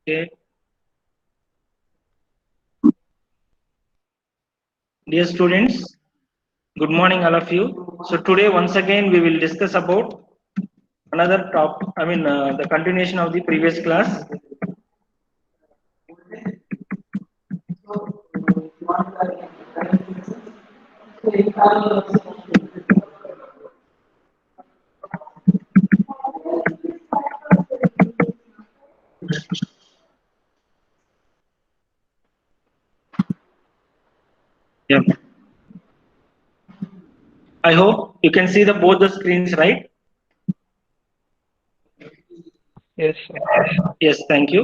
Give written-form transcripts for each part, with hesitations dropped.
Okay. Dear students, good morning all of you. So today once again we will discuss about another topic, the continuation of the previous class. Yeah. I hope you can see the both the screens, right? Yes, sir. Yes, thank you.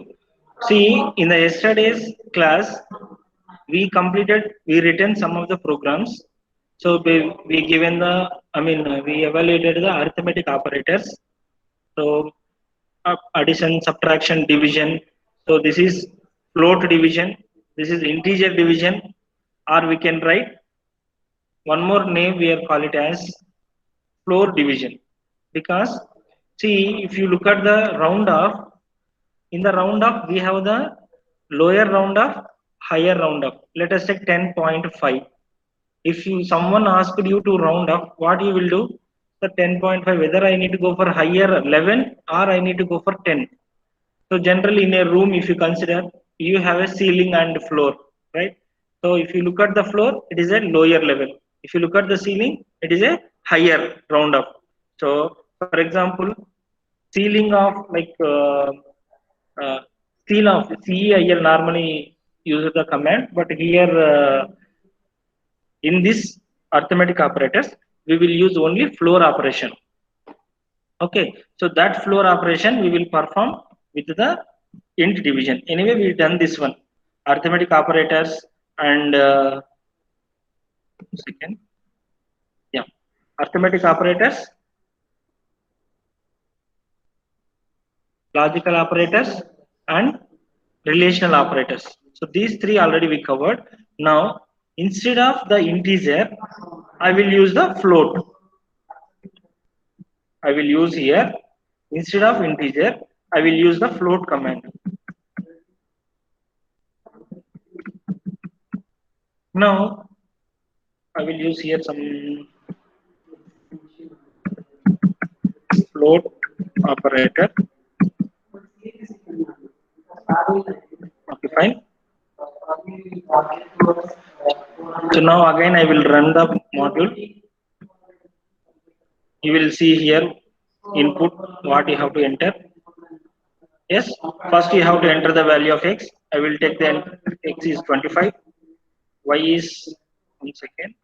See, in the yesterday's class, we written some of the programs. So we given the, we evaluated the arithmetic operators. So addition, subtraction, division. So this is float division. This is integer division, or we can write one more name. We are call it as floor division, because see, if you look at the round off, in the round off we have the lower round off, higher round off. Let us take 10.5. If you someone asked you to round off, what you will do? The 10.5, whether I need to go for higher 11 or I need to go for 10. So generally in a room, if you consider, you have a ceiling and floor, right? So if you look at the floor, it is a lower level. If you look at the ceiling, it is a higher round up. So for example, ceiling of uh, seal of CEIL normally uses the command, but here in this arithmetic operators, we will use only floor operation. Okay, so that floor operation we will perform with the int division. Anyway, we done this one. Arithmetic operators and second, yeah, arithmetic operators, logical operators, and relational operators. So these three already we covered. Now, instead of the integer, I will use the float. I will use here, instead of integer, I will use the float command. Now, I will use here some float operator. Okay, fine. So now again I will run the module. You will see here input what you have to enter. Yes, first you have to enter the value of x. I will take the x is 25. Y is 1 second.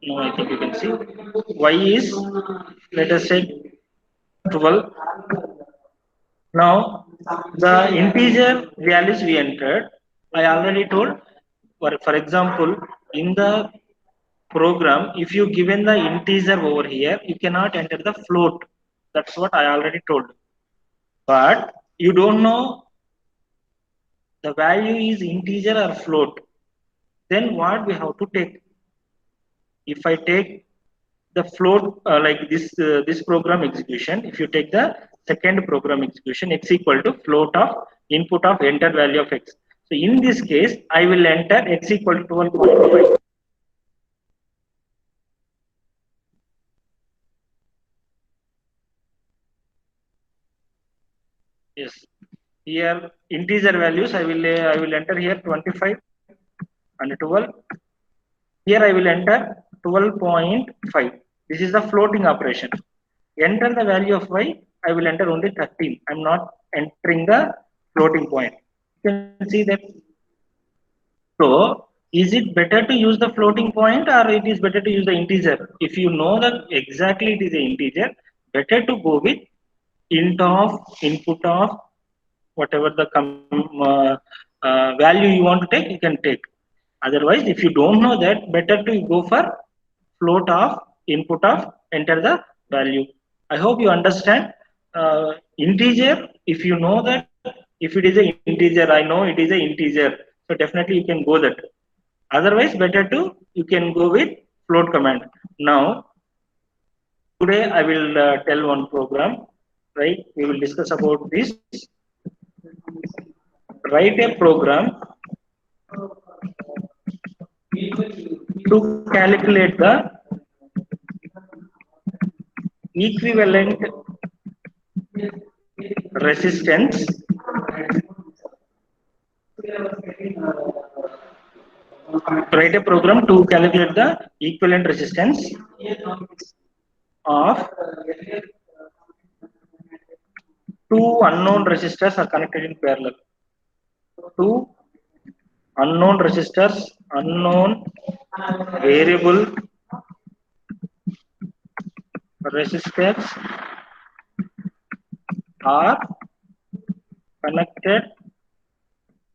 No, I think you can see. Y is, let us say, 12. Now the integer values we entered, I already told. For example, in the program, if you given the integer over here, you cannot enter the float. That's what I already told. But you don't know the value is integer or float. Then what we have to take? If I take the float like this program execution, if you take the second program execution, x equal to float of input of enter value of x. So in this case, I will enter x equal to 12.5. Yes. Here integer values I will enter here 25 and 12. Here I will enter 12.5. This is the floating operation. Enter the value of y. I will enter only 13. I'm not entering the floating point. You can see that. So is it better to use the floating point or it is better to use the integer? If you know that exactly it is an integer, better to go with int of input of whatever the value you want to take, you can take. Otherwise, if you don't know that, better to go for float of input of enter the value. I hope you understand. Integer, if you know that, if it is an integer, I know it is an integer, so definitely you can go that. Otherwise, better to you can go with float command. Now, today I will tell one program. right? We will discuss about this. Write a program to calculate the equivalent resistance write a program to calculate the equivalent resistance of two unknown resistors are connected in parallel. Two unknown resistors, unknown variable resistors are connected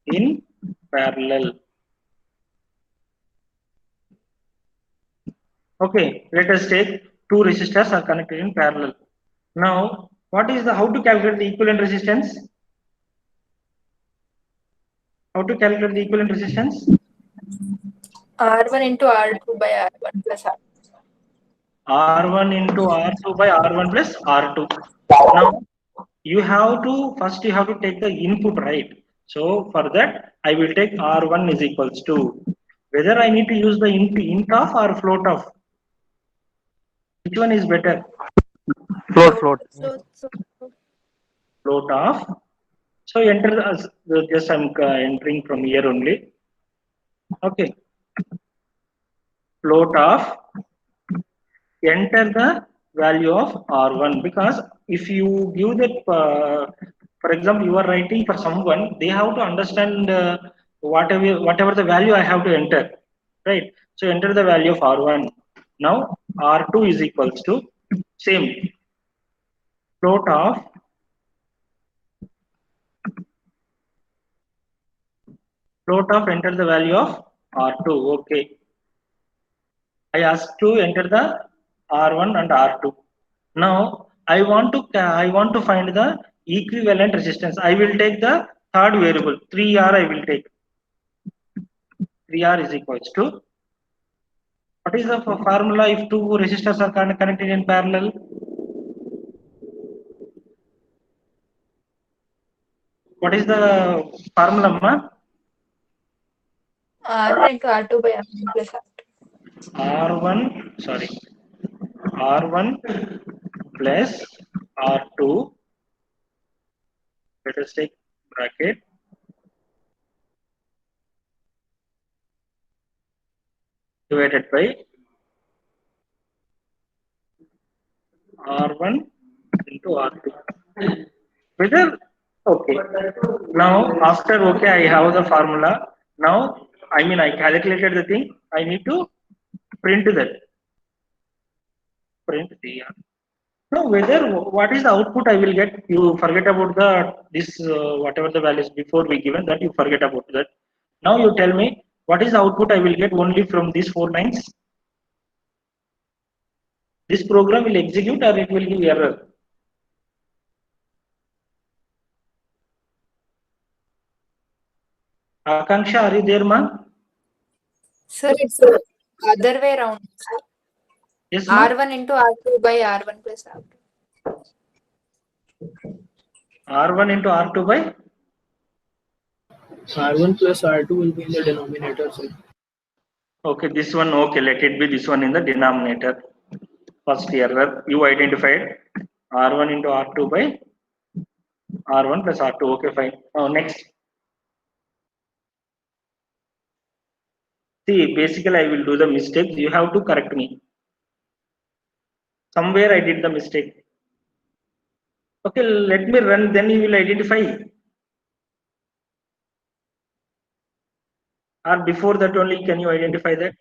in parallel. Okay, let us take two resistors are connected in parallel. Now, what is the how to calculate the equivalent resistance? How to calculate the equivalent resistance? R1 into R2 by R1 plus R2. R1 into R2 by R1 plus R2. Now, you have to first you have to take the input, right? So for that, I will take R1 is equals to whether I need to use the int of or float of. Which one is better? Float. Float of. So enter just I'm entering from here only. Okay. Float of. Enter the value of R1 because if you give that, for example, you are writing for someone, they have to understand whatever the value I have to enter, right? So enter the value of R1. Now R2 is equals to same float of enter the value of R2. Okay. I asked to enter the R1 and R2. Now I want to find the equivalent resistance. I will take the third variable 3R. I will take 3R is equals to what is the formula if two resistors are connected in parallel? What is the formula, ma? R1 into R2 by R1 plus R2. R1, sorry, R1 plus R2. Let us take bracket divided by R1 into R2. Whether okay. Now after okay, I have the formula. Now I mean I calculated the thing. I need to print that. Print the. Now whether what is the output I will get? You forget about the this whatever the values before we given that you forget about that. Now you tell me what is the output I will get only from these 4 lines. This program will execute or it will give error. Akanksha, are you there, ma? Sir, it's the other way around. Sir. Yes, ma? R1 into R2 by R1 plus R2. R1 into R2 by? R1 plus R2 will be in the denominator, sir. Okay, this one, okay, let it be this one in the denominator. First error, you identified R1 into R2 by R1 plus R2. Okay, fine. Now, next. See, basically, I will do the mistake. You have to correct me. Somewhere I did the mistake. Okay, let me run, then you will identify. Or before that only, can you identify that?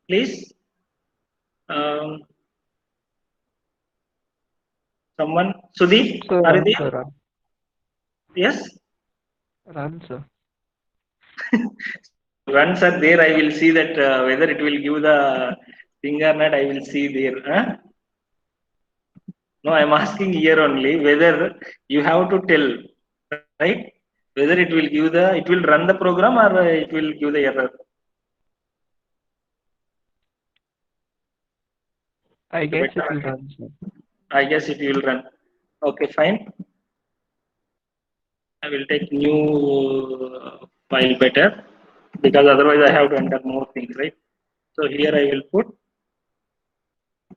Please. Someone, Sudeep, Sir, are you run, there? sir, run. Yes? Run, sir. Once are there, I will see that whether it will give the thing or not, I will see there. Huh? No, I'm asking here only whether you have to tell, right? Whether it will give the, it will run the program or it will give the error. I guess it better. will run, sir. I guess it will run. Okay, fine. I will take new file better, because otherwise I have to enter more things, right? So here I will put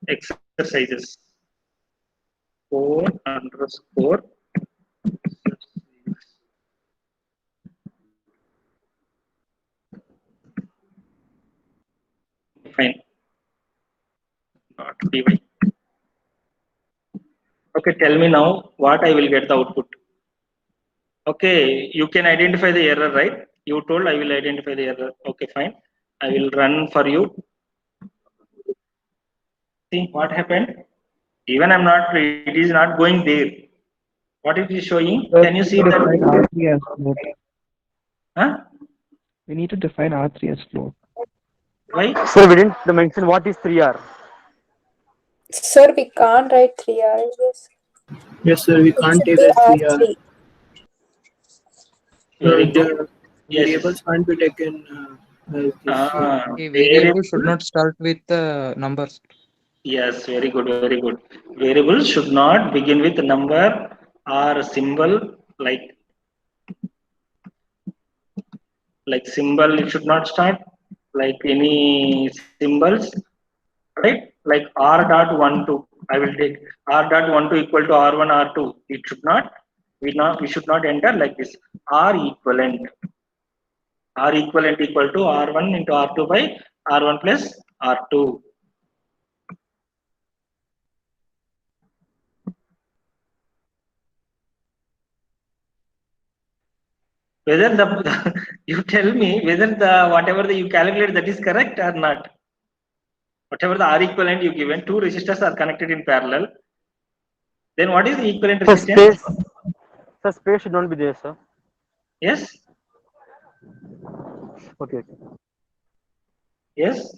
exercises 4 exercise. Fine. Dot py. Okay, tell me now what I will get the output. Okay, you can identify the error, right? You told I will identify the error. Okay, fine. I will run for you. See what happened. Even I'm not. It is not going there. What it is showing? Sir, Can you we see need to define that? R3 as float. Huh? We need to define R3 as float. Why? So we didn't mention what is 3R. Sir, we can't write 3R, I guess. Yes, sir. We It can't should take be as 3R. R3. Very good. The Yes. variables can't be taken as this. A Very variable should not start with numbers. yes, very good, very good. Variables should not begin with a number or a symbol like symbol. It should not start like any symbols, right? Like r dot 1 2. I will take r dot 1 2 equal to r1 r2. It should not. We should not enter like this. R equivalent. R equivalent equal to r1 into r2 by r1 plus r2. Whether the you tell me whether the whatever the you calculate that is correct or not. Whatever the R equivalent you given, two resistors are connected in parallel. Then what is the equivalent So resistance? space should not be there, sir. Yes, Okay. yes.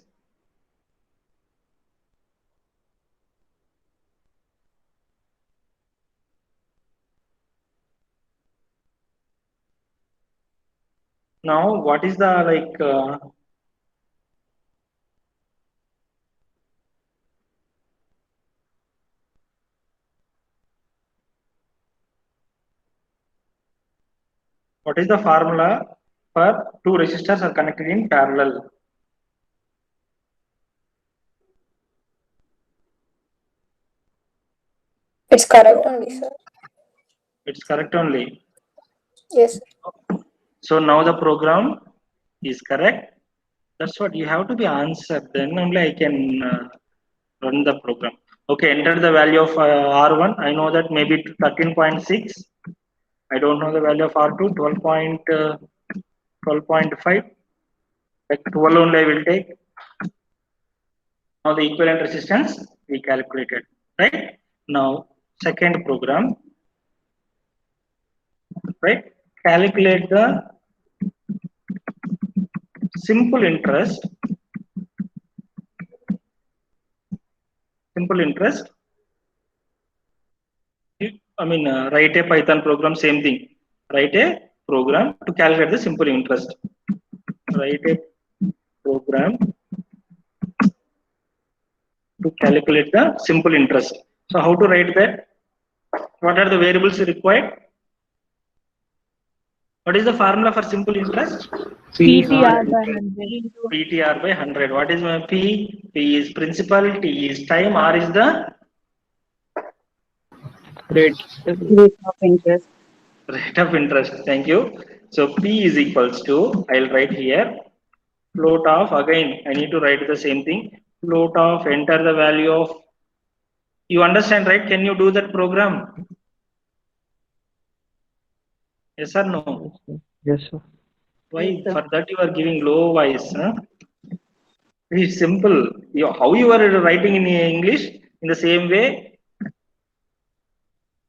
Now what is the what is the formula for two resistors are connected in parallel? It's correct only, sir. It's correct only. Yes. So now the program is correct. That's what you have to be answered. Then only I can run the program. Okay, enter the value of R1. I know that maybe 13.6. I don't know the value of R2, 12.5. Like 12 only I will take. Now the equivalent resistance we calculated. Right? Now second program. Right? Calculate the simple interest. Simple interest. I mean, write a Python program, same thing. Write a program to calculate the simple interest. Write a program to calculate the simple interest. So how to write that? What are the variables required? What is the formula for simple interest? PTR by 100. PTR by 100. What is my P? P is principal, T is time, R is the Rate. Rate of interest. rate of interest. Thank you. So P is equals to, I'll write here, float of, again, I need to write the same thing. Float of, enter the value of, you understand, right? Can you do that program? Yes or no? Yes, sir. Why? For that you are giving low voice. Huh? Very simple. How you are writing in English? In the same way,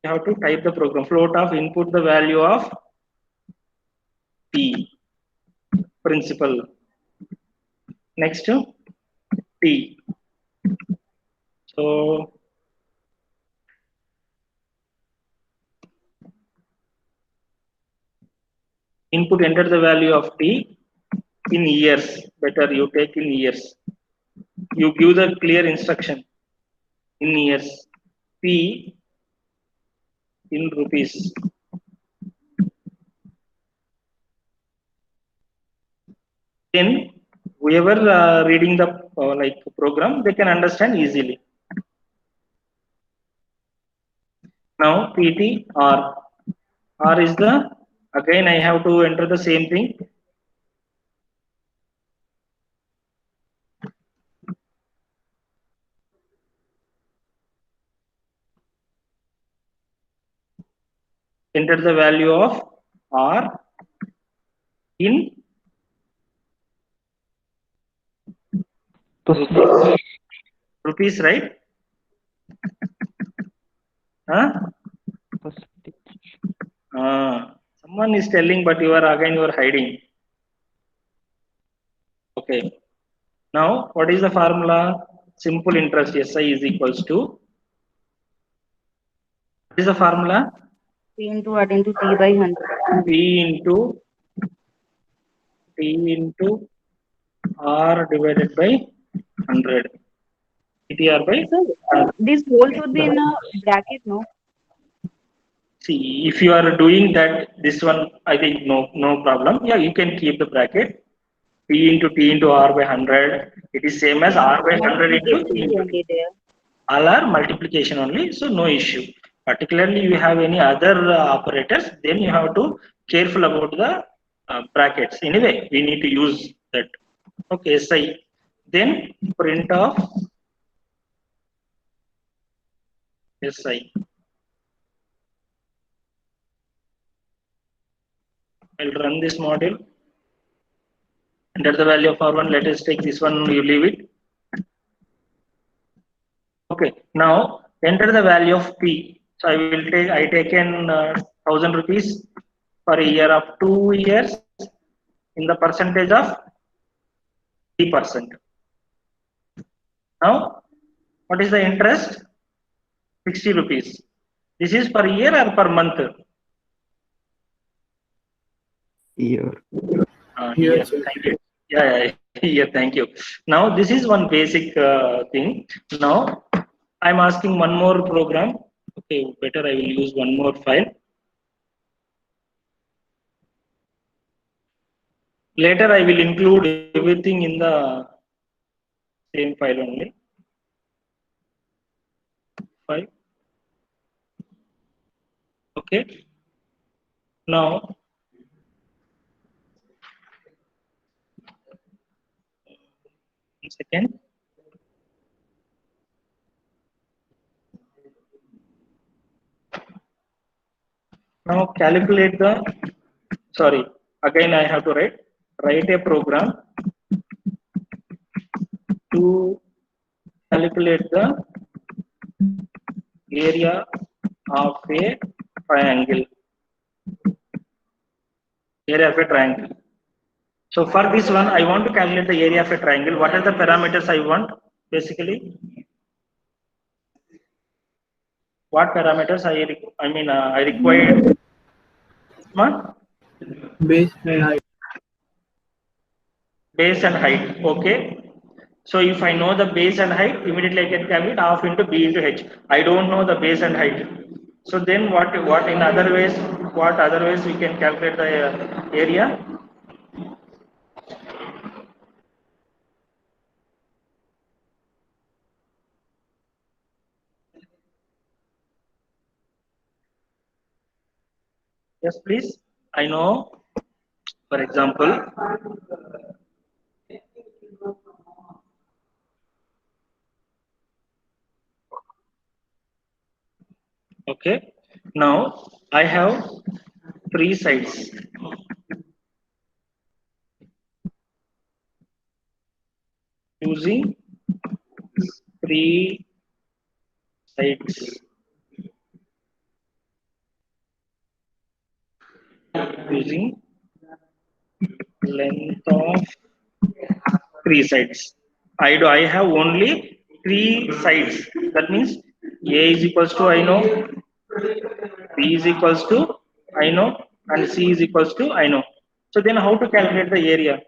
you have to type the program. Float of, input the value of P, principal. Next to T. So input, enter the value of T in years. Better you take in years. You give the clear instruction. in years, P in rupees. Then whoever reading the like program, they can understand easily. Now PT R. R is the, again I have to enter the same thing. Enter the value of R in Percentage. rupees, right? Huh? Percentage. Someone is telling, but you are hiding. Okay. Now, what is the formula? Simple interest SI is equals to. What is the formula? P into R into T by 100. P into T into R divided by 100. PTR by. So this whole should be in a bracket, no? See, if you are doing that, this one, I think no problem. Yeah, you can keep the bracket. P into T into R by 100. It is same as R by 100 into T Multiplication is into only T. there. All are multiplication only, so no issue. Particularly, you have any other operators, then you have to careful about the brackets. Anyway, we need to use that. Okay, SI. Then print of SI. I'll run this model. Enter the value of R1. Let us take this one. You leave it. Okay. Now enter the value of P. So I taken 1000 rupees for a year of 2 years in the percentage of 3%. Now, what is the interest? 60 rupees. This is per year or per month? Year. Year, Year. sir. Thank you. Yeah, year. Thank you. Now, this is one basic thing. Now, I'm asking one more program. Okay, better I will use one more file. Later, I will include everything in the same file only. File. Okay. Now, one second. Now calculate the, sorry, again I have to write a program to calculate the area of a triangle. Area of a triangle. So for this one, I want to calculate the area of a triangle. What are the parameters I want? Basically, what parameters I require? What? Base and height. Base and height. Okay. So if I know the base and height, immediately I can calculate half into B into H. I don't know the base and height. So then what in other ways, what other ways we can calculate the area? Yes, please. I know, for example, okay. Now I have 3 sides. Using 3 sides. Using length of 3 sides. I have only 3 sides. That means A is equals to I know, B is equals to I know, and C is equals to I know. So then how to calculate the area?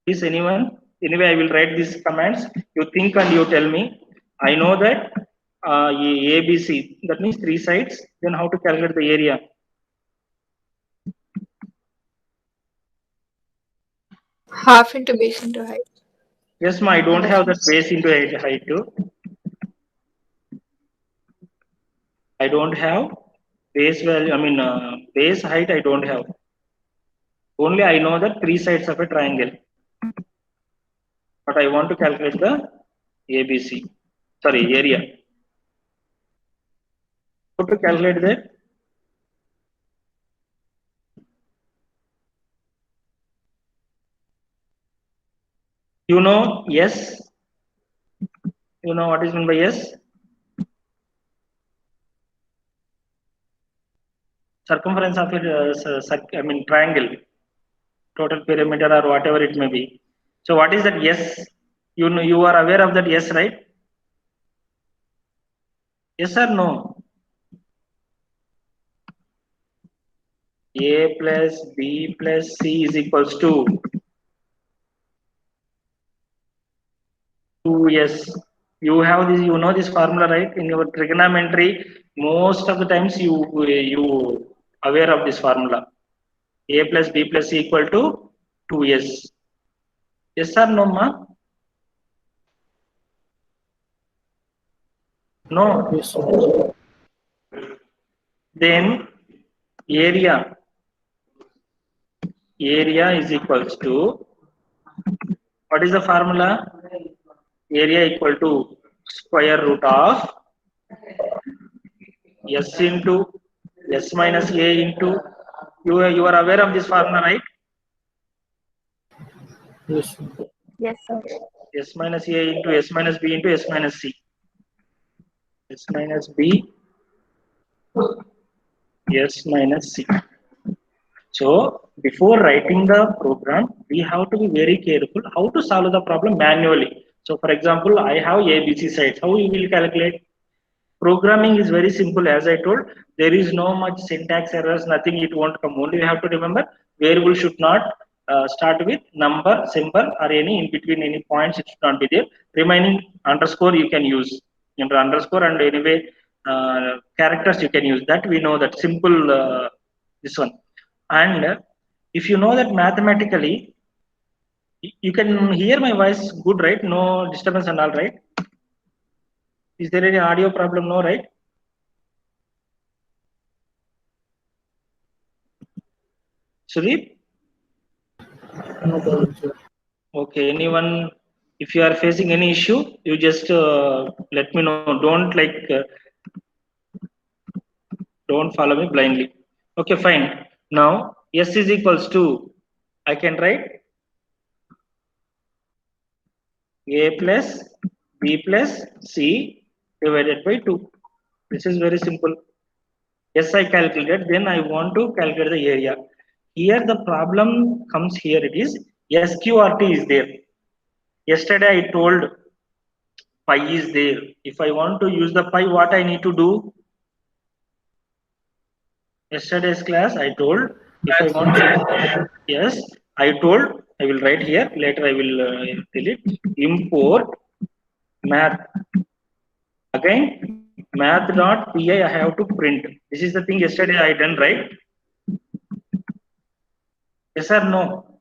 Please, anyone? Anyway, I will write these commands. You think and you tell me. I know that ABC, that means 3 sides. Then how to calculate the area? Half into base into height. Yes, ma, I don't have that base into height too. I don't have base value, base height I don't have. Only I know that 3 sides of a triangle. But I want to calculate the ABC. Sorry, area. How to calculate that? You know yes. You know what is meant by yes? Circumference of a triangle, total perimeter or whatever it may be. So what is that yes? You know, you are aware of that yes, right? Yes or no? A plus B plus C is equals to 2s. You have this, you know this formula, right? In your trigonometry, most of the times you aware of this formula. A plus B plus C equal to 2s. Yes or no, ma? No. Yes, sir. Then area is equals to, what is the formula? Area equal to square root of s into s minus a into, you are aware of this formula, right? Yes, sir. Yes, sir. S minus a into s minus b into s minus c. S minus b, s minus c. So before writing the program, we have to be very careful how to solve the problem manually. So for example, I have ABC sides. How you will calculate? Programming is very simple. As I told, there is no much syntax errors, nothing, it won't come. Only you have to remember variable should not start with number, symbol, or any in between any points, it should not be there. Remaining underscore you can use. Under underscore and anyway characters you can use. That we know that simple this one. And if you know that mathematically, you can hear my voice good, right? No disturbance and all, right? Is there any audio problem? No, right? Sudeep? No problem, sir. Okay, anyone, if you are facing any issue, you just let me know. Don't follow me blindly. Okay, fine. Now, S is equals to, I can write A plus B plus C divided by 2. This is very simple. Yes, I calculated. Then I want to calculate the area. Here the problem comes here. It is SQRT is there. Yesterday I told pi is there. If I want to use the pi, what I need to do? Yesterday's class I told if I want to, yes, I told I will write here. Later I will delete. Import math. Again, math.py I have to print. This is the thing yesterday I done, right? Yes or no?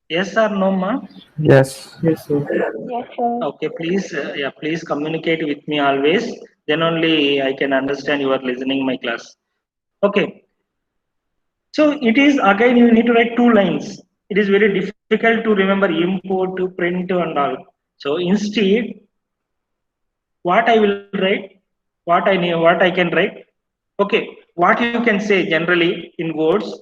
Yes or no, ma? Yes. Yes, sir. Yes, sir. Okay, please, please communicate with me always. Then only I can understand you are listening my class. Okay. So it is again you need to write 2 lines. It is very difficult to remember import to print and all. So instead, what I will write, what I can write. Okay, what you can say generally in words.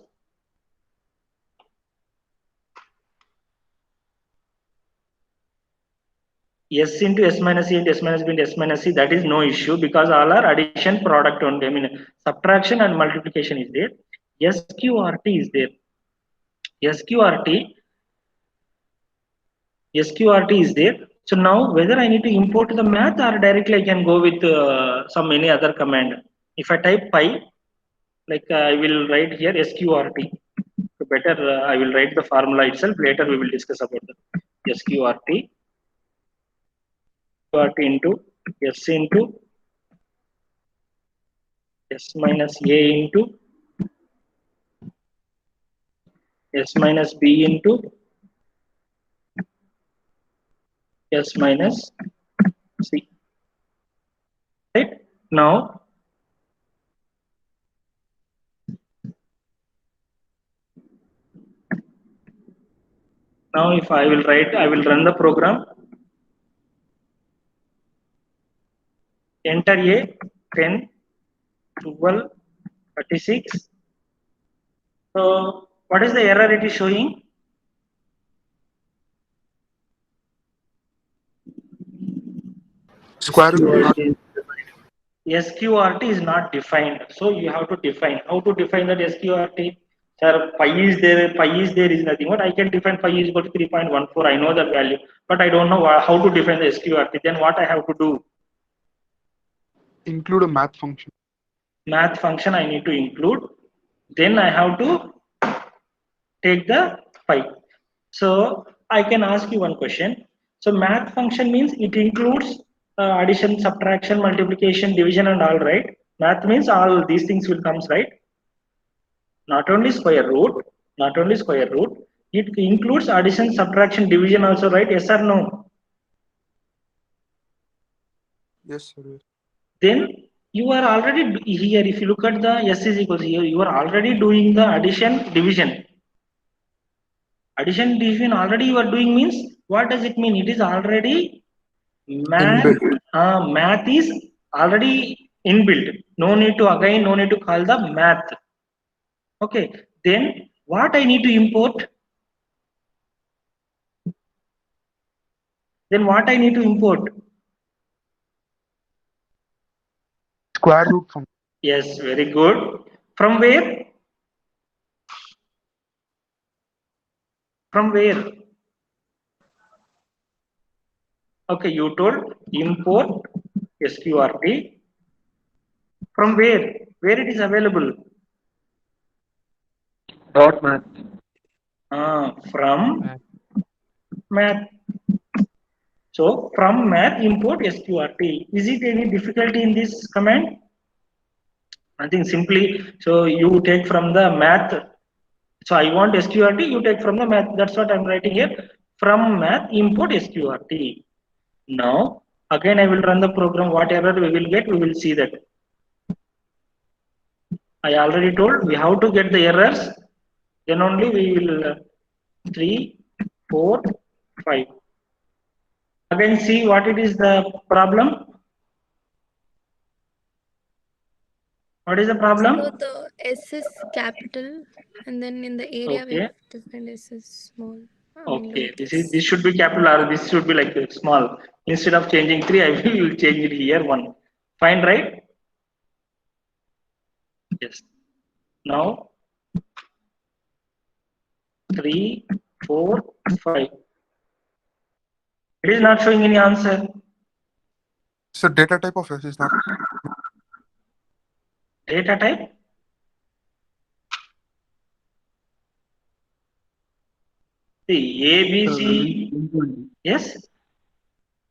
S into S minus C into S minus B into S minus C, that is no issue because all are addition product only. I mean, subtraction and multiplication is there. SQRT is there. SQRT is there. So now whether I need to import the math or directly I can go with some any other command. If I type pi, like I will write here SQRT. better I will write the formula itself. Later we will discuss about the SQRT. SQRT into S into S minus A into S minus B into S minus C. Right? Now, if I will run the program. Enter A 10, 12, 36. So, what is the error it is showing? Square root. SQRT is not defined. So you have to define. How to define that SQRT? Sir, pi is there is nothing. What I can define pi is equal to 3.14. I know that value, but I don't know how to define the SQRT. Then what I have to do? Include a math function. Math function I need to include. Then I have to take the pi. So I can ask you one question. So math function means it includes addition, subtraction, multiplication, division, and all, right? Math means all these things will comes, right? Not only square root. It includes addition, subtraction, division also, right? Yes or no? Yes, sir. Then you are already here. If you look at the S is equals here, you are already doing the addition, division. Addition, division already you are doing means what does it mean? It is already math. Math is already inbuilt. No need to call the math. Okay. Then what I need to import? Square root function. Yes, very good. From where? Okay, you told import SQRT. From where? Where it is available? Math. From math. So from math import SQRT. Is it any difficulty in this command? Nothing, simply. So you take from the math. So I want SQRT, you take from the math. That's what I'm writing here. From math import SQRT. Now again I will run the program. What error we will get, we will see that. I already told we have to get the errors. Then only we will 3, 4, 5. Again, see what it is the problem. What is the problem? So the S is capital, and then in the area we have defined S is small. Okay, this should be capital or this should be like small. Instead of changing 3, I will change it here 1. Fine, right? Yes. Now 3, 4, 5. It is not showing any answer. So data type of S is not. Data type? See, A, B, C. Yes?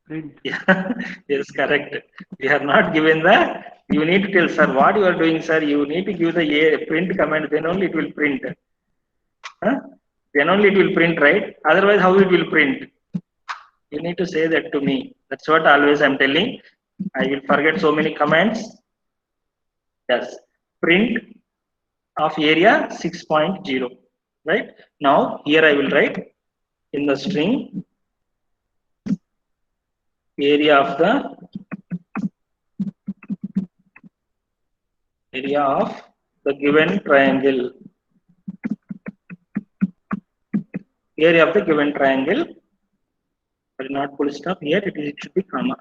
Print. Yes, correct. We are not given the. You need to tell, sir, what you are doing, sir. You need to give the A print command, then only it will print. Huh? Then only it will print, right? Otherwise, how it will print? You need to say that to me. That's what always I'm telling. I will forget so many commands. Yes. Print of area 6.0. Right? Now, here I will write in the string area of the given triangle. Area of the given triangle. But not full stop here. It should be comma.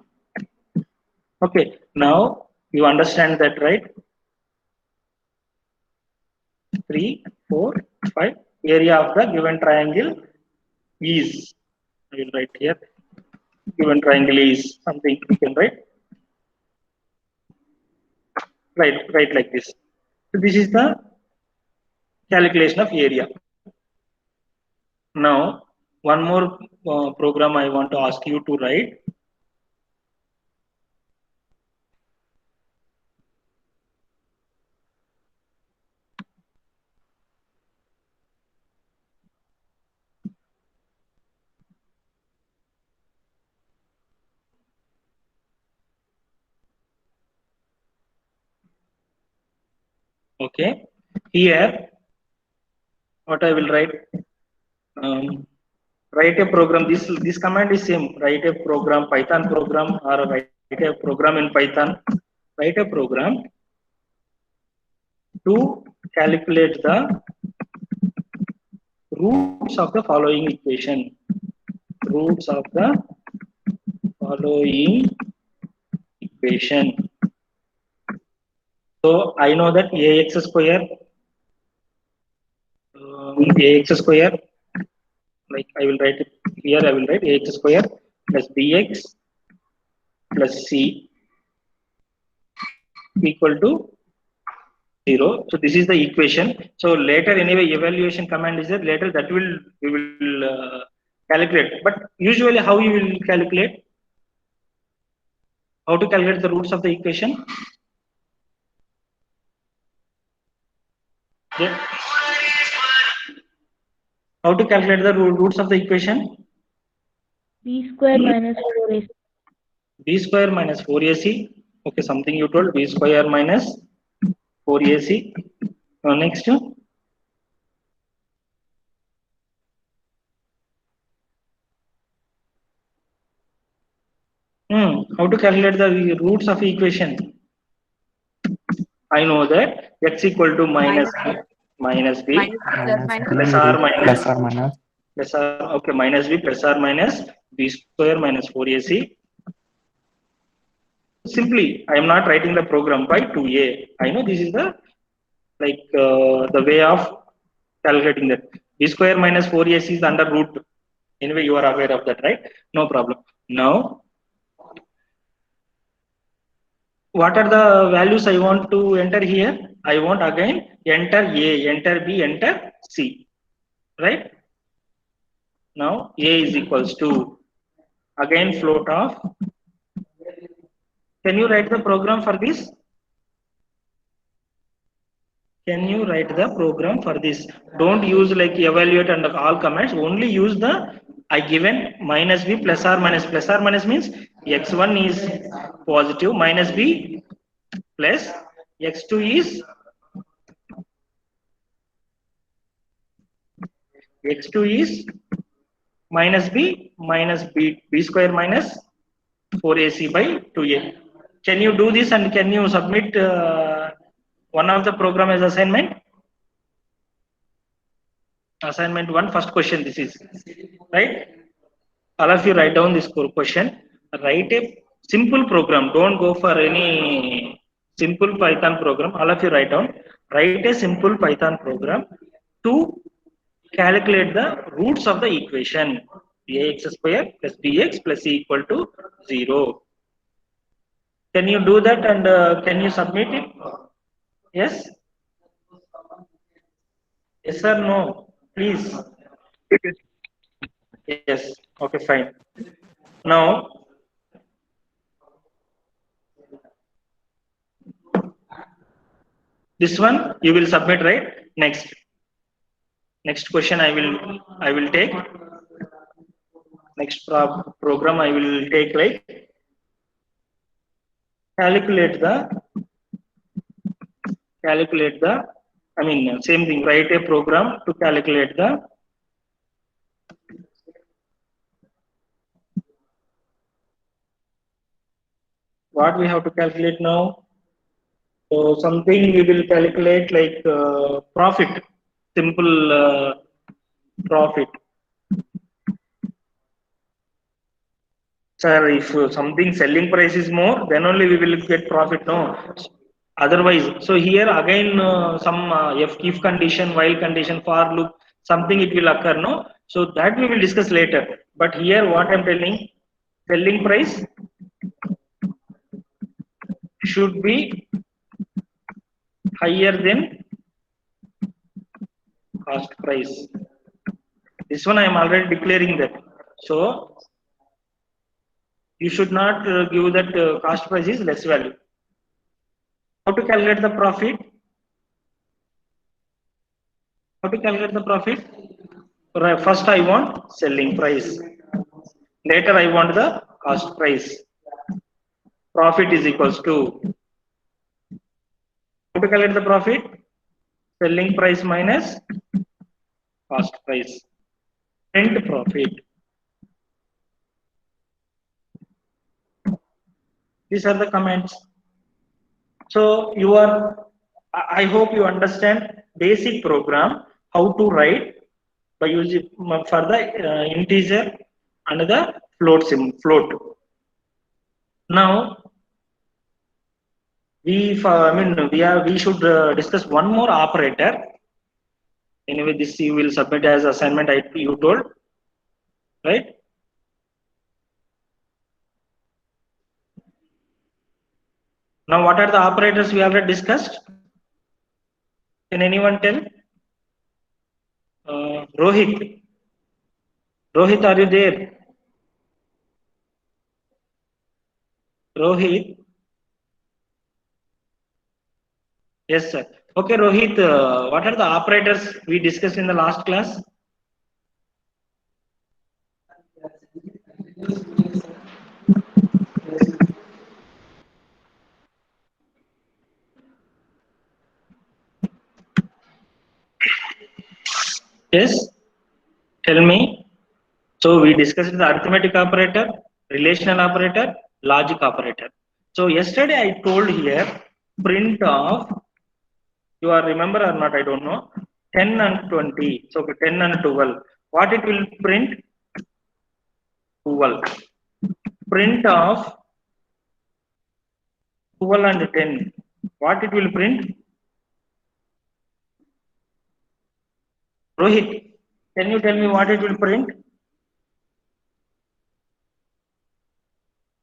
Okay. Now you understand that, right? 3, 4, 5. Area of the given triangle is. I will write here. Given triangle is something we can write. Right like this. So this is the calculation of area. Now, one more program I want to ask you to write. Okay, here what I will write. Write a program. This command is same. Write a program, Python program, or write a program in Python. Write a program to calculate the roots of the following equation. Roots of the following equation. So I know that ax square, ax square. Like I will write it here. I will write ax square plus bx plus c equal to 0. So this is the equation. So later anyway evaluation command is there. Later that we will calculate. But usually how you will calculate? How to calculate the roots of the equation? Yeah. How to calculate the roots of the equation? B square minus 4AC. B square minus 4AC. Okay, something you told. B square minus 4AC. Next. How to calculate the roots of equation? I know that x equal to minus b Minus minus plus b or plus minus or minus plus or okay minus b plus or minus b square minus 4ac. Simply, I am not writing the program by 2a. I know this is the the way of calculating that. B square minus 4ac is under root. Anyway, you are aware of that, right? No problem. Now, what are the values I want to enter here? I want again enter A, enter B, enter C, right? Now A is equals to again float of. Can you write the program for this? Can you write the program for this? Don't use like evaluate and all commands. Only use the I given minus b plus or minus. Plus or minus means x1 is positive minus b plus x2 is minus b square minus 4ac by 2a. Can you do this and can you submit one of the program as assignment? Assignment 1, first question this is, right? All of you write down this question. Write a simple program. Don't go for any simple Python program. All of you write down. Write a simple Python program to calculate the roots of the equation. Ax square plus bx plus c equal to 0. Can you do that and can you submit it? Yes? Yes or no? Please. Yes. Okay, fine. Now, this one you will submit, right? Next question I will take. Next program I will take, right? Calculate the I mean same thing. Write a program to calculate the what we have to calculate now. So something we will calculate like profit, simple profit. Sir, if something selling price is more, then only we will get profit. No, otherwise. So here again some if condition, while condition, for loop, something it will occur. No, so that we will discuss later. But here what I am telling, selling price should be higher than cost price. This one I am already declaring that. So you should not give that cost price is less value. How to calculate the profit? How to calculate the profit? Right, first I want selling price. Later I want the cost price. Profit is equals to, how to calculate the profit? Selling price minus cost price. Print profit. These are the comments. So you are, I hope you understand basic program, how to write by using for the integer and the float. Now we should discuss one more operator. Anyway, this you will submit as assignment. You told, right? Now, what are the operators we already discussed? Can anyone tell? Rohit. Rohit, are you there? Rohit. Yes, sir. Okay, Rohit, what are the operators we discussed in the last class? Yes, tell me. So we discussed the arithmetic operator, relational operator, logic operator. So yesterday I told here print of, you are remember or not, I don't know, 10 and 20. So 10 and 12. What it will print? 12. Print of 12 and 10. What it will print? Rohit, can you tell me what it will print?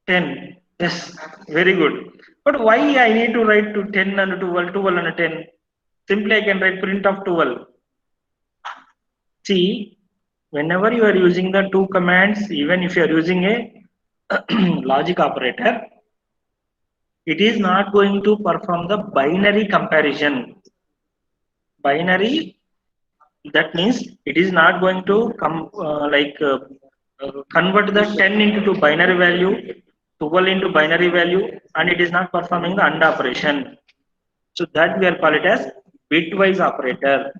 10. Yes, very good. But why I need to write to 10 and 12, 12 and 10? Simply I can write print of 12. See, whenever you are using the two commands, even if you are using a logic operator, it is not going to perform the binary comparison. Binary, that means it is not going to convert the 10 into binary value, 12 into binary value, and it is not performing the AND operation. So that we are call it as bitwise operator.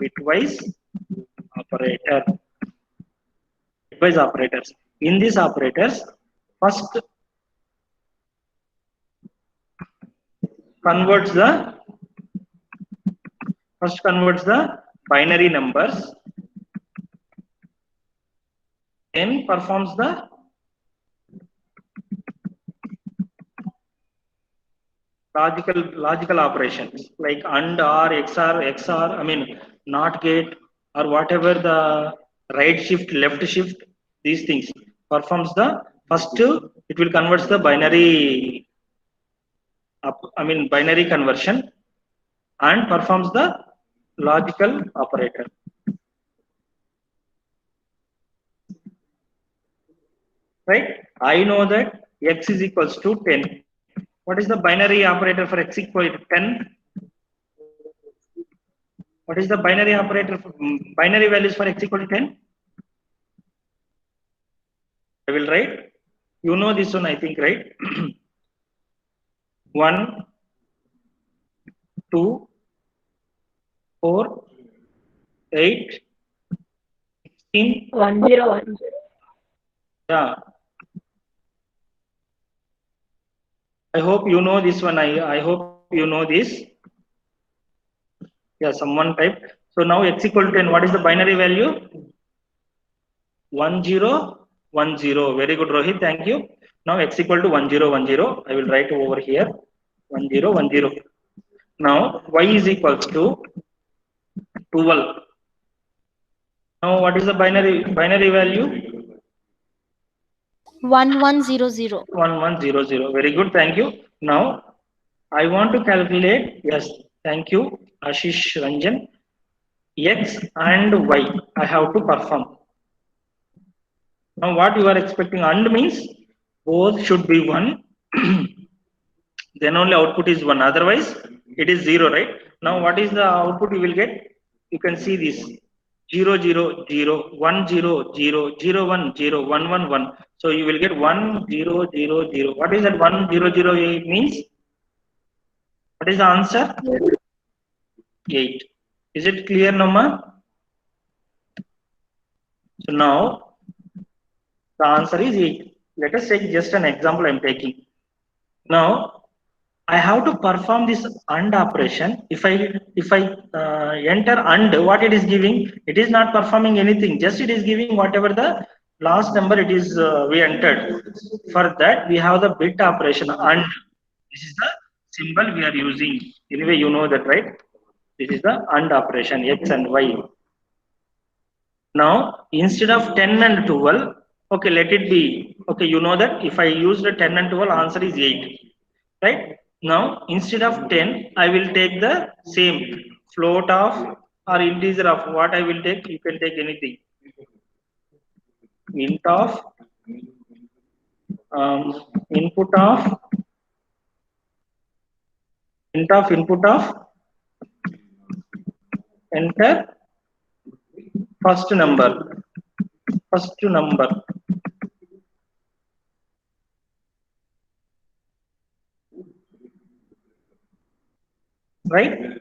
Bitwise operator. Bitwise operators. In these operators, first converts the binary numbers, then performs the logical operations like AND, OR, XOR, I mean NOT gate or whatever the right shift, left shift, these things performs the first, it will converts the binary, binary conversion and performs the logical operator. Right? I know that X is equals to 10. What is the binary operator for X equal to 10? What is the binary operator for binary values for X equal to 10? I will write. You know this one, I think, right? 1, 2, 4, 8, 16. 1010. Yeah. I hope you know this one. I hope you know this. Yeah, someone typed. So now X equal to 10. What is the binary value? 1010. Very good, Rohit. Thank you. Now X equal to 1010. I will write over here 1010. Now Y is equals to 12. Now what is the binary value? 1100. 1100. Very good. Thank you. Now I want to calculate. Yes. Thank you, Ashish Ranjan. X and Y I have to perform. Now what you are expecting, and means both should be 1, then only output is 1, otherwise it is 0, right? Now what is the output you will get? You can see this 0 0 0 1 0 0 0 1 0 1 1 1. So you will get 1 0 0 0. What is that 1 0 0 means? What is the answer? 8. Is it clear, Noma? So now the answer is 8. Let us take just an example I am taking. Now I have to perform this AND operation. If I enter AND, what it is giving? It is not performing anything. Just it is giving whatever the last number it is we entered. For that we have the bit operation AND. This is the symbol we are using. Anyway, you know that, right? This is the AND operation, X and Y. Now instead of 10 and 12, okay, let it be. Okay, you know that if I use the 10 and 12, answer is 8, right? Now instead of 10, I will take the same float of or integer of what I will take. You can take anything. Int of input of input of enter first number. Right?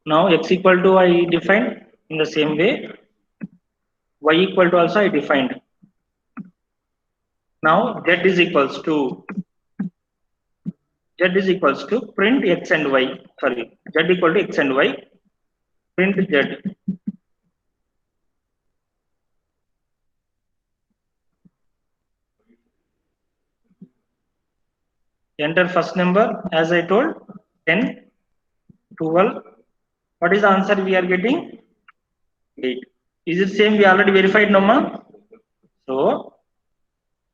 Now x equal to I defined in the same way. Y equal to also I defined. Now z is equals to print x and y. Sorry, z equal to x and y. Print z. Enter first number as I told 10, 12. What is the answer we are getting? 8. Is it same we already verified, Noma? So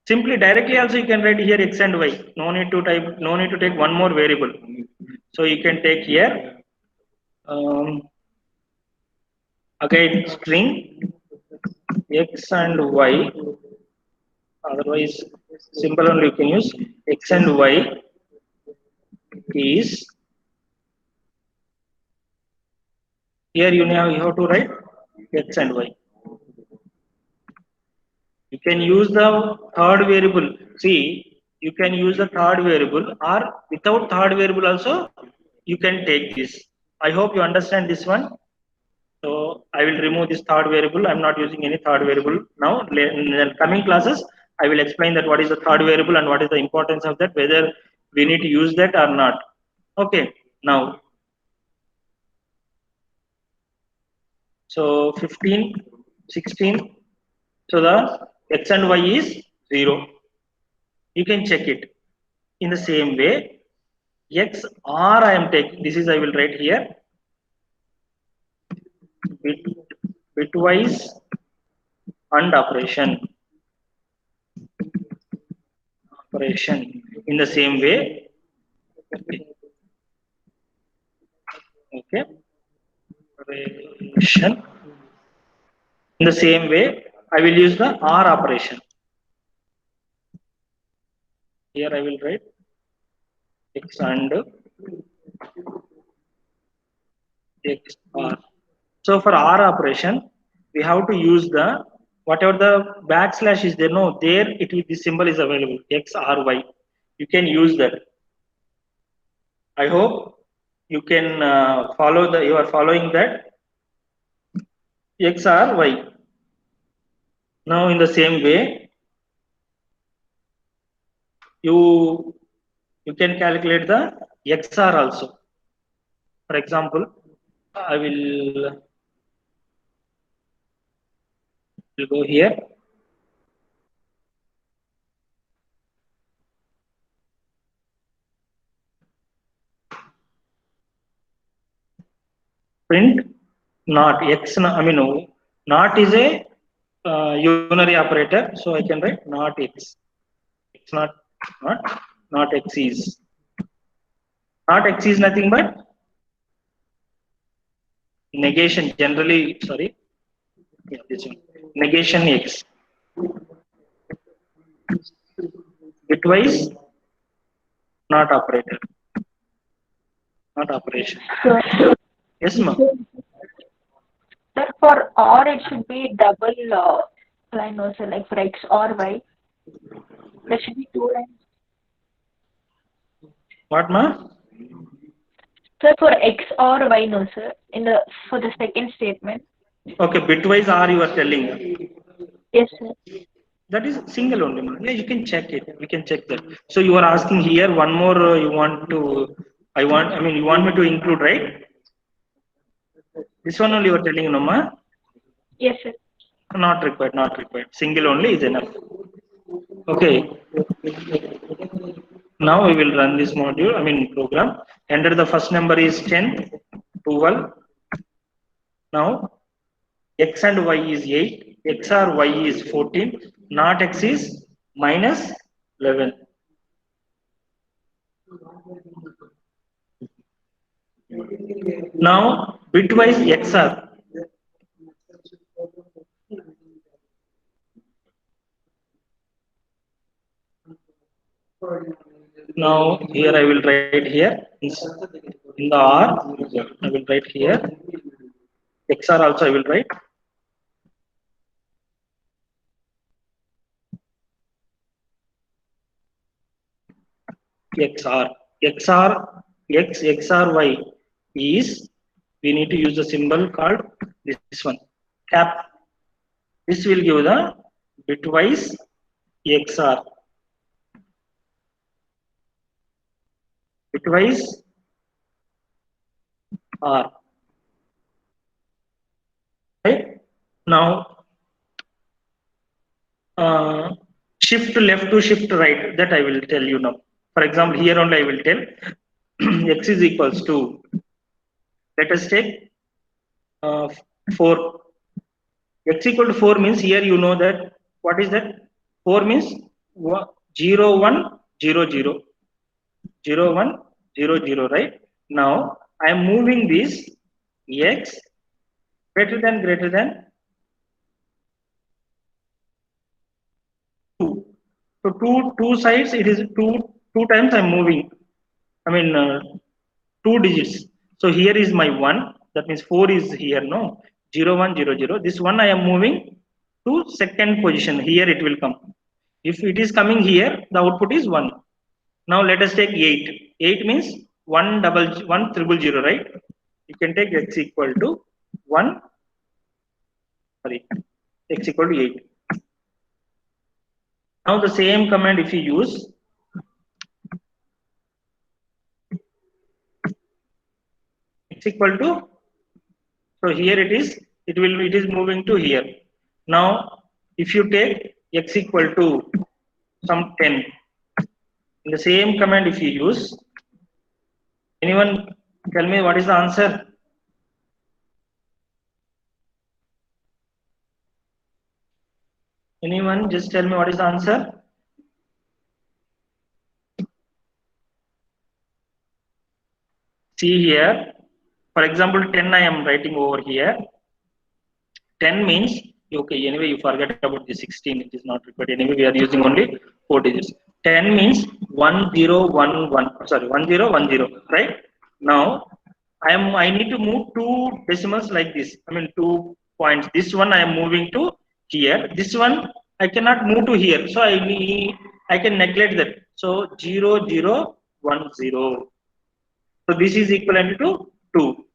simply directly also you can write here x and y. No need to type. No need to take one more variable. So you can take here again string x and y. Otherwise, simple only you can use x and y is here. You have to write x and y. You can use the third variable. See, you can use the third variable, or without third variable also you can take this. I hope you understand this one. So I will remove this third variable. I'm not using any third variable now. In the coming classes, I will explain that what is the third variable and what is the importance of that, whether we need to use that or not. Okay, now. So 15, 16. So the x and y is 0. You can check it. In the same way, x or I am taking, this is I will write here, bitwise AND operation. In the same way, okay, operation. In the same way, I will use the OR operation. Here I will write x and x OR. So for OR operation, we have to use the whatever the backslash is there. No, there it is. The symbol is available. X or Y. You can use that. I hope you can follow the. You are following that. X or Y. Now in the same way, you can calculate the XR also. For example, I will go here. Print not x. I mean, not is a unary operator, so I can write not x. It's not x is. Not x is nothing but negation. Generally, sorry, yeah, this one. Negation x. Bitwise, not operator, not operation. So, Yes, ma'am. sir, for or it should be double line also, like for x or y. There should be two lines. What, ma'am? Sir, for x or y, no, sir. For the second statement. Okay, bitwise R you are telling. Yes, sir. That is single only, ma'am. Yeah, you can check it. We can check that. So you are asking here one more. You want to? I mean, you want me to include, right? This one only you are telling, no, ma'am. Yes, sir. Not required. Not required. Single only is enough. Okay. Now we will run this module. I mean program. Enter the first number is 10, 12. Now x and y is 8. X or y is 14. Not x is minus 11. Now bitwise XR. Now here I will write here in the R. I will write here XR also I will write. XR XRY is, we need to use the symbol called this one, cap. This will give the bitwise XR. Bitwise R. Right? Now shift left to shift right, that I will tell you now. For example, here only I will tell x is equals to, let us take 4. X equal to 4 means here you know that, what is that? 4 means 0, 1, 0, 0. 0, 1, 0, 0, right? Now I am moving this x greater than 2. So two sides, it is two times I am moving. I mean 2 digits. So here is my 1. That means 4 is here. No, 0, 1, 0, 0. This one I am moving to second position. Here it will come. If it is coming here, the output is 1. Now let us take 8. 8 means 1 triple 0, right? You can take x equal to 1. Sorry, x equal to 8. Now the same command if you use, x equal to, so here it is moving to here. Now if you take x equal to some 10, in the same command if you use, anyone tell me what is the answer? Anyone just tell me what is the answer? See here, for example 10 I am writing over here. 10 means, okay, anyway you forget about the 16, it is not required. Anyway we are using only 4 digits. 10 means 1011, sorry, 1010, right? Now I need to move 2 decimals like this. I mean 2 points. This one I am moving to here. This one I cannot move to here. So I can neglect that. So 0010. So this is equivalent to 2.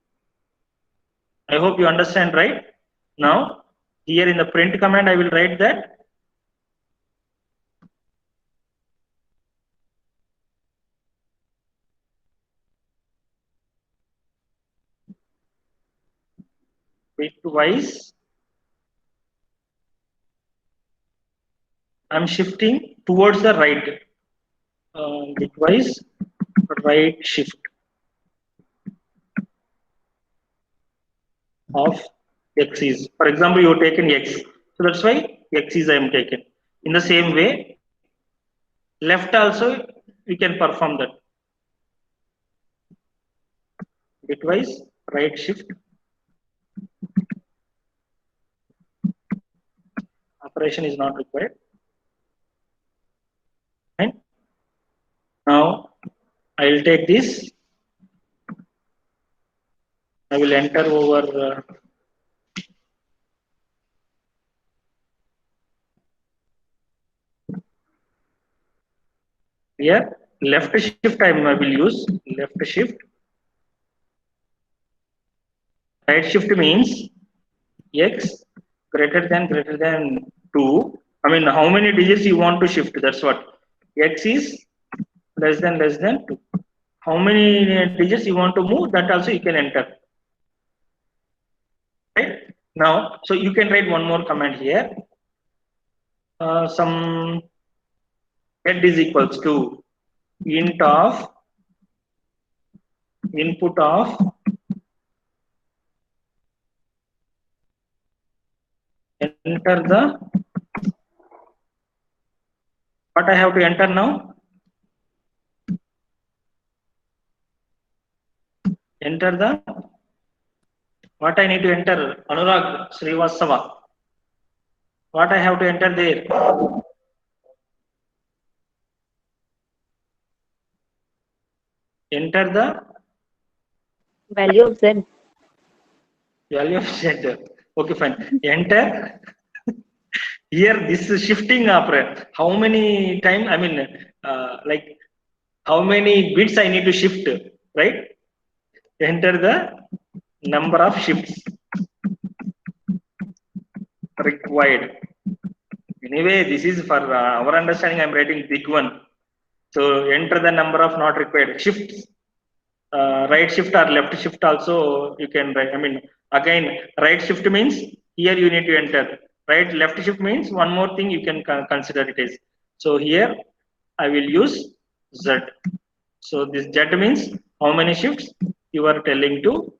I hope you understand, right? Now here in the print command I will write that bitwise I'm shifting towards the right. Bitwise right shift of x is, for example you have taken x, so that's why x is I am taken. In the same way left also we can perform that. bitwise right shift. Operation is not required. Fine. Now I will take this. I will enter over here. Left shift I will use. Left shift. Right shift means x greater than 2. I mean, how many digits you want to shift? That's what. X is less than 2. How many digits you want to move? That also you can enter. Right now, so you can write one more command here. Some head is equals to int of input of enter the what I have to enter now. Enter the what I need to enter. Anurag Srivastava. What I have to enter there. Enter the Value of Z. value of z. Okay, fine. Enter. Here, this is shifting operator. How many time? I mean, like how many bits I need to shift, right? Enter the number of shifts required. Anyway, this is for our understanding. I'm writing big one. So enter the number of not required shifts. Right shift or left shift also you can write. I mean, again, right shift means here you need to enter. Right, left shift means one more thing you can consider it as. So here I will use Z. So this Z means how many shifts you are telling to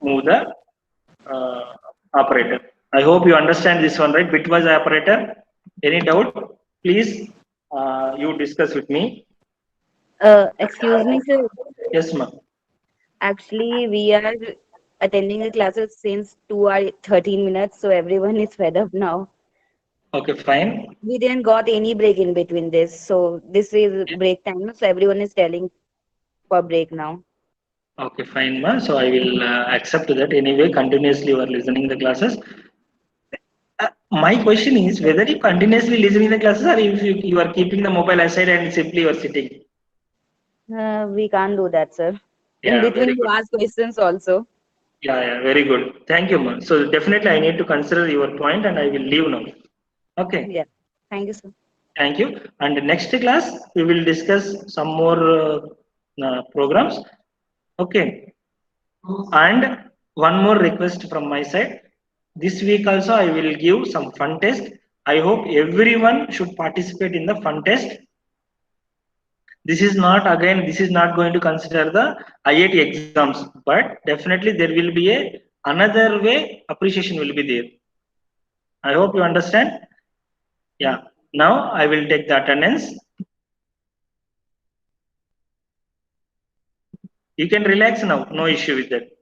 move the operator. I hope you understand this one, right? Bitwise operator. Any doubt? Please, you discuss with me. Excuse me, sir. Yes, ma'am. Actually, we are attending the classes since 2 or 13 minutes, so everyone is fed up now. Okay, fine. We didn't got any break in between this, so this is break time, so everyone is telling for break now. Okay, fine, ma. So I will accept that. Anyway, continuously you are listening the classes. My question is whether you continuously listening the classes or if you are keeping the mobile aside and simply you are sitting. We can't do that, sir. In Yeah, very between, you good. ask questions also. Yeah, very good. Thank you, ma. So definitely I need to consider your point and I will leave now. Okay. Yeah. Thank you, sir. Thank you. And next class we will discuss some more programs. Okay. And one more request from my side. This week also I will give some fun test. I hope everyone should participate in the fun test. This is not going to consider the IIT exams, but definitely there will be another way appreciation will be there. I hope you understand. Yeah. Now I will take the attendance. You can relax now. No issue with that.